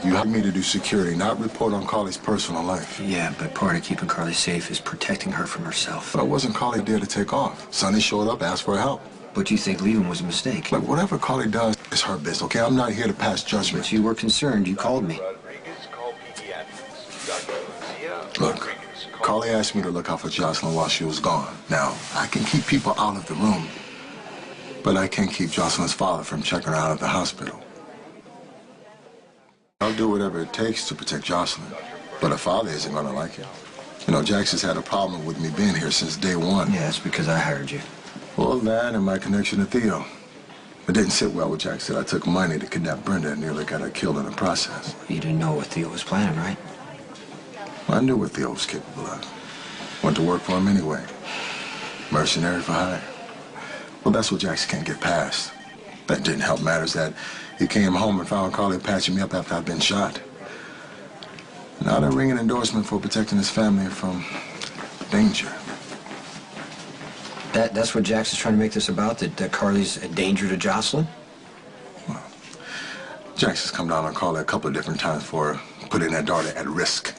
Look, you hired me to do security, not report on Carly's personal life. Yeah, but part of keeping Carly safe is protecting her from herself. But wasn't Carly there to take off? Sonny showed up, asked for help. But you think leaving was a mistake? Look, whatever Carly does is her business, okay? I'm not here to pass judgment. But you were concerned. You called me. Look, Carly asked me to look out for Jocelyn while she was gone. Now, I can keep people out of the room, but I can't keep Jocelyn's father from checking her out of the hospital. I'll do whatever it takes to protect Jocelyn, but her father isn't gonna like it. You know, Jax has had a problem with me being here since day one. Yeah, it's because I hired you. Well, that and my connection to Theo. It didn't sit well with Jax that I took money to kidnap Brenda and nearly got her killed in the process. You didn't know what Theo was planning, right? I knew what Theo was capable of. Went to work for him anyway. Mercenary for hire. Well, that's what Jax can't get past. That didn't help matters that he came home and found Carly patching me up after I'd been shot. Now they're ringing endorsement for protecting his family from danger. That's what Jax is trying to make this about? That Carly's a danger to Jocelyn? Well, Jax has come down on Carly a couple of different times for putting their daughter at risk.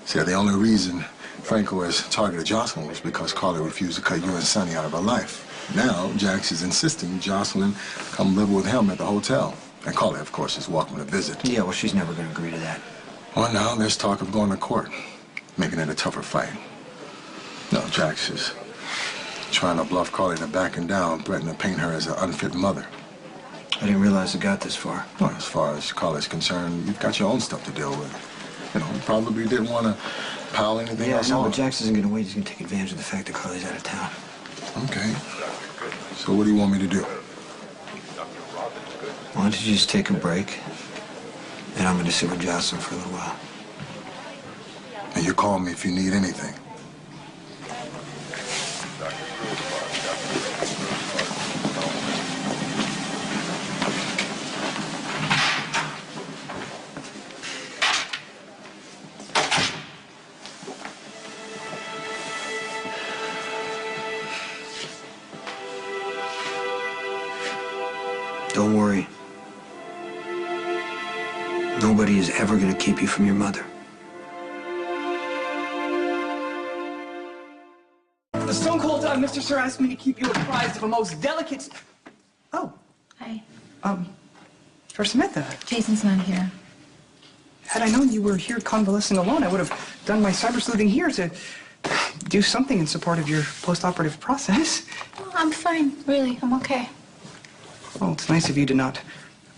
See, the only reason Franco has targeted Jocelyn was because Carly refused to cut you and Sonny out of her life. Now, Jax is insisting Jocelyn come live with him at the hotel. And Carly, of course, is welcome to visit. Yeah, well, she's never going to agree to that. Well, now there's talk of going to court, making it a tougher fight. No, Jax is trying to bluff Carly into backing down, threatening to paint her as an unfit mother. I didn't realize it got this far. Well, as far as Carly's concerned, you've got your own stuff to deal with. You know, you probably didn't want to pile anything else on. Yeah, no, but Jax isn't going to wait. He's going to take advantage of the fact that Carly's out of town. Okay. So what do you want me to do? Why don't you just take a break, and I'm going to sit with Jocelyn for a little while. And you call me if you need anything. Don't worry. Nobody is ever going to keep you from your mother. The Stone Cold Mr. Sir asked me to keep you apprised of a most delicate... Oh. Hi. First Samantha. Jason's not here. Had I known you were here convalescing alone, I would have done my cyber sleuthing here to do something in support of your post-operative process. Oh, I'm fine, really. I'm okay. Well, it's nice of you to not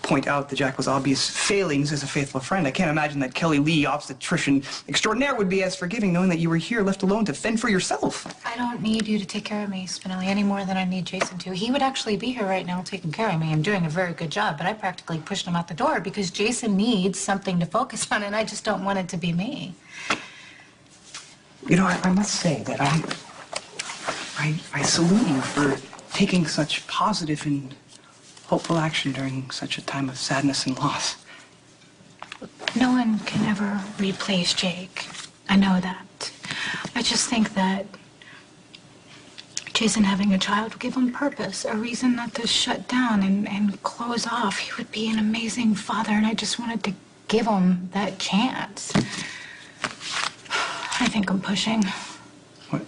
point out the Jack was obvious failings as a faithful friend. I can't imagine that Kelly Lee, obstetrician extraordinaire, would be as forgiving knowing that you were here left alone to fend for yourself. I don't need you to take care of me, Spinelli, any more than I need Jason to. He would actually be here right now taking care of me and doing a very good job, but I practically pushed him out the door because Jason needs something to focus on, and I just don't want it to be me. You know, I must say that I salute you for taking such positive and hopeful action during such a time of sadness and loss. No one can ever replace Jake. I know that. I just think that Jason having a child would give him purpose, a reason not to shut down and close off. He would be an amazing father, and I just wanted to give him that chance. I think I'm pushing. What?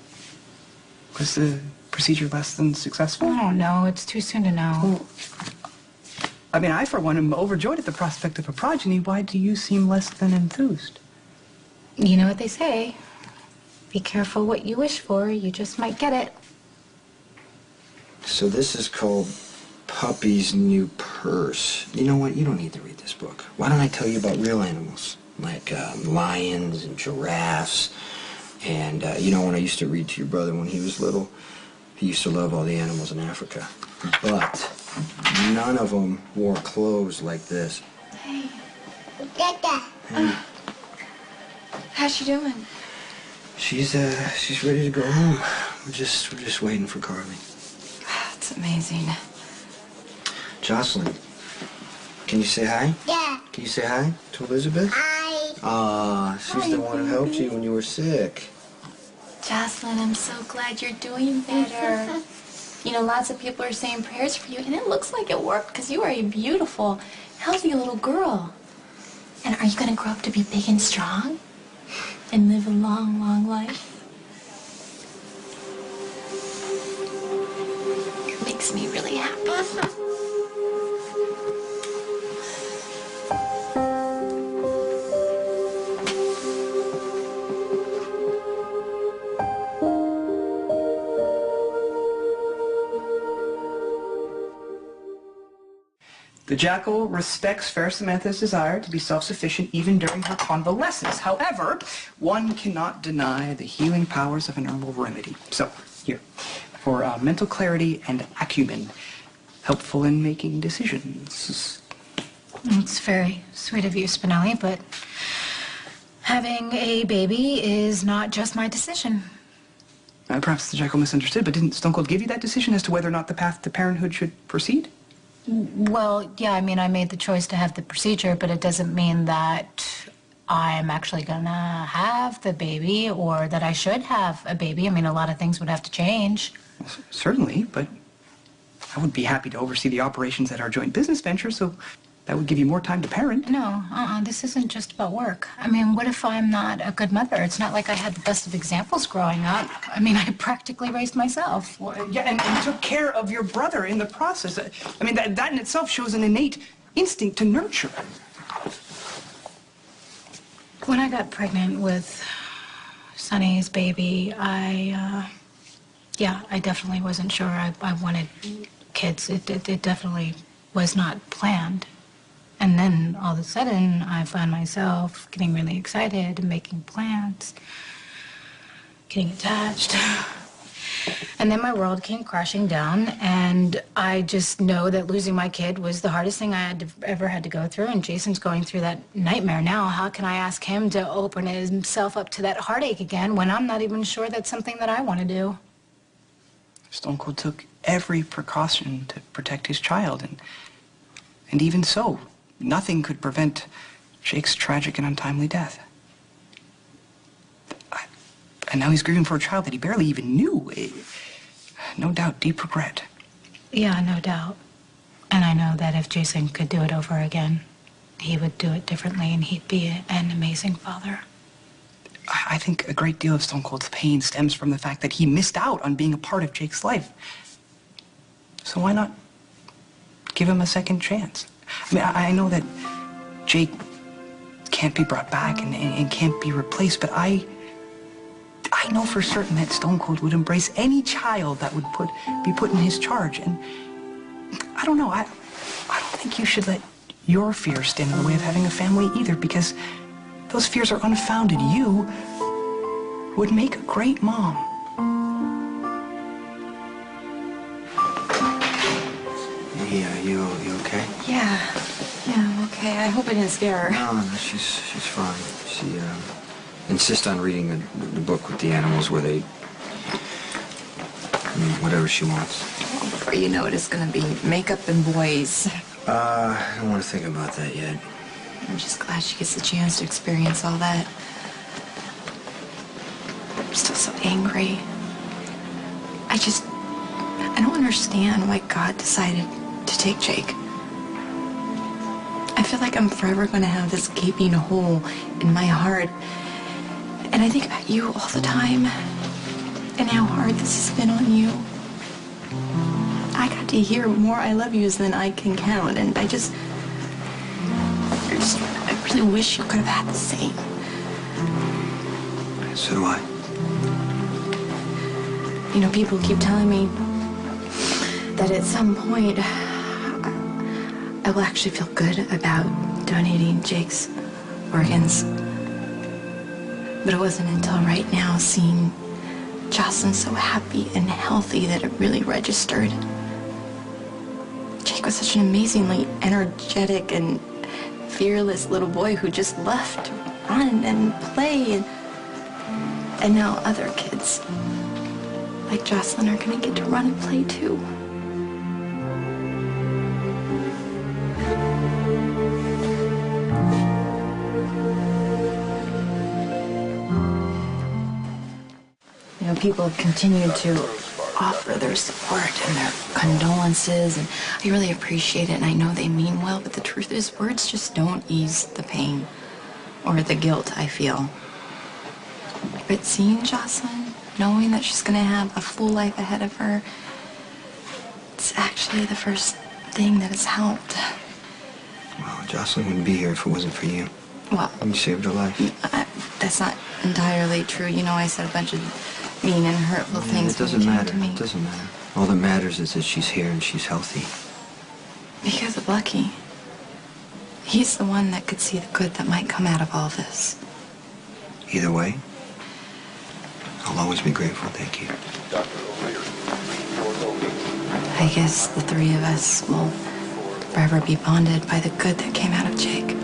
Was the procedure less than successful? I don't know. It's too soon to know. Well, I mean, I, for one, am overjoyed at the prospect of a progeny. Why do you seem less than enthused? You know what they say. Be careful what you wish for. You just might get it. So this is called Puppy's New Purse. You know what? You don't need to read this book. Why don't I tell you about real animals? Like lions and giraffes. And, you know, when I used to read to your brother when he was little, he used to love all the animals in Africa. But none of them wore clothes like this. Hey. Hey. How's she doing? She's ready to go home. We're just waiting for Carly. That's amazing. Jocelyn, can you say hi? Yeah. Can you say hi to Elizabeth? Hi. She's the one who helped you when you were sick. Jocelyn, I'm so glad you're doing better. You know, lots of people are saying prayers for you, and it looks like it worked because you are a beautiful, healthy little girl. And are you going to grow up to be big and strong? And live a long, long life? It makes me really happy. The jackal respects fair Samantha's desire to be self-sufficient even during her convalescence. However, one cannot deny the healing powers of an herbal remedy. So, here, for mental clarity and acumen, helpful in making decisions. It's very sweet of you, Spinelli, but having a baby is not just my decision. Perhaps the jackal misunderstood, but didn't Stone Cold give you that decision as to whether or not the path to parenthood should proceed? Well, yeah, I mean, I made the choice to have the procedure, but it doesn't mean that I'm actually gonna have the baby or that I should have a baby. I mean, a lot of things would have to change. Well, certainly, but I would be happy to oversee the operations at our joint business venture, so that would give you more time to parent. No, this isn't just about work. I mean, what if I'm not a good mother? It's not like I had the best of examples growing up. I mean, I practically raised myself. Well, yeah, and took care of your brother in the process. I mean, that in itself shows an innate instinct to nurture. When I got pregnant with Sonny's baby, I definitely wasn't sure I wanted kids. It definitely was not planned. And then all of a sudden, I found myself getting really excited and making plans, getting attached. And then my world came crashing down, and I just know that losing my kid was the hardest thing I ever had to go through, and Jason's going through that nightmare now. How can I ask him to open himself up to that heartache again when I'm not even sure that's something that I want to do? Stone Cold took every precaution to protect his child, and even so, nothing could prevent Jake's tragic and untimely death. And now he's grieving for a child that he barely even knew. No doubt, deep regret. Yeah, no doubt. And I know that if Jason could do it over again, he would do it differently, and he'd be an amazing father. I think a great deal of Stone Cold's pain stems from the fact that he missed out on being a part of Jake's life. So why not give him a second chance? I mean, I know that Jake can't be brought back and can't be replaced, but I know for certain that Stone Cold would embrace any child that would be put in his charge. And I don't know, I don't think you should let your fears stand in the way of having a family either, because those fears are unfounded. You would make a great mom. Hey, you okay? Yeah, I'm okay. I hope I didn't scare her. No, she's fine. She insists on reading the book with the animals where they, whatever she wants. Before you know it, it's gonna be makeup and boys. I don't want to think about that yet. I'm just glad she gets the chance to experience all that. I'm still so angry. I don't understand why God decided to take Jake. I feel like I'm forever gonna have this gaping hole in my heart. And I think about you all the time, and how hard this has been on you. I got to hear more I love yous than I can count, and I really wish you could have had the same. So do I. You know, people keep telling me that at some point I will actually feel good about donating Jake's organs. But it wasn't until right now, seeing Jocelyn so happy and healthy, that it really registered. Jake was such an amazingly energetic and fearless little boy who just loved to run and play. And now other kids, like Jocelyn, are gonna get to run and play too. You know, people have continued to offer their support and their condolences, and I really appreciate it, and I know they mean well, but the truth is, words just don't ease the pain. or the guilt I feel. But seeing Jocelyn, knowing that she's going to have a full life ahead of her, it's actually the first thing that has helped. Well, Jocelyn wouldn't be here if it wasn't for you. Well, You saved her life. that's not entirely true. You know, I said a bunch of mean and hurtful things It doesn't when you came matter. to me. It doesn't matter. All that matters is that she's here and she's healthy. Because of Lucky. He's the one that could see the good that might come out of all this. Either way, I'll always be grateful. Thank you. I guess the three of us will forever be bonded by the good that came out of Jake.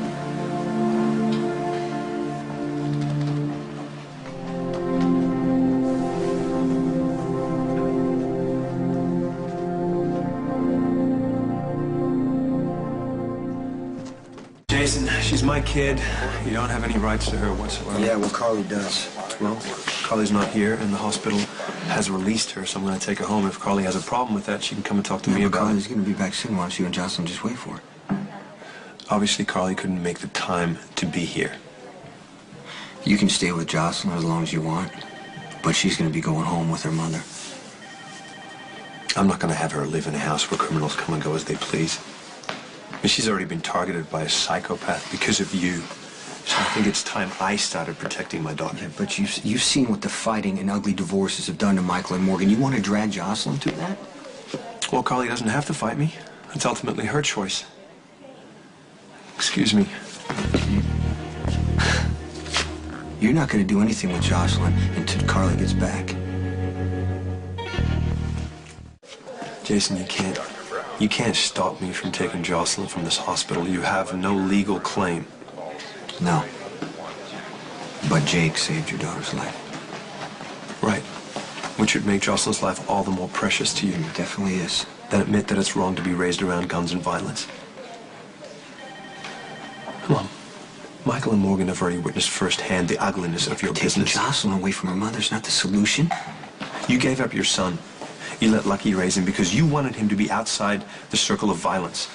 Jason, she's my kid. You don't have any rights to her whatsoever. Yeah, well, Carly does. Well, Carly's not here, and the hospital has released her, so I'm going to take her home. If Carly has a problem with that, she can come and talk to me about Carly's it. going to be back soon. Why don't you and Jocelyn just wait for her? Obviously, Carly couldn't make the time to be here. You can stay with Jocelyn as long as you want, but she's going to be going home with her mother. I'm not going to have her live in a house where criminals come and go as they please. I mean, she's already been targeted by a psychopath because of you. So I think it's time I started protecting my daughter. Yeah, but you've seen what the fighting and ugly divorces have done to Michael and Morgan. You want to drag Jocelyn through that? Well, Carly doesn't have to fight me. It's ultimately her choice. Excuse me. You're not going to do anything with Jocelyn until Carly gets back. Jason, you can't stop me from taking Jocelyn from this hospital. You have no legal claim. No. But Jake saved your daughter's life. Right. Which should make Jocelyn's life all the more precious to you. It definitely is. Then admit that it's wrong to be raised around guns and violence. Come on. Michael and Morgan have already witnessed firsthand the ugliness of your Taking business. Jocelyn away from her mother's not the solution. You gave up your son. You let Lucky raise him because you wanted him to be outside the circle of violence.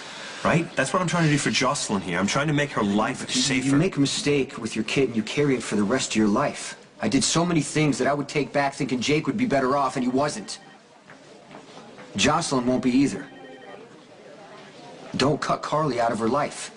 Right? That's what I'm trying to do for Jocelyn here. I'm trying to make her life safer. You make a mistake with your kid and you carry it for the rest of your life. I did so many things that I would take back thinking Jake would be better off, and he wasn't. Jocelyn won't be either. Don't cut Carly out of her life.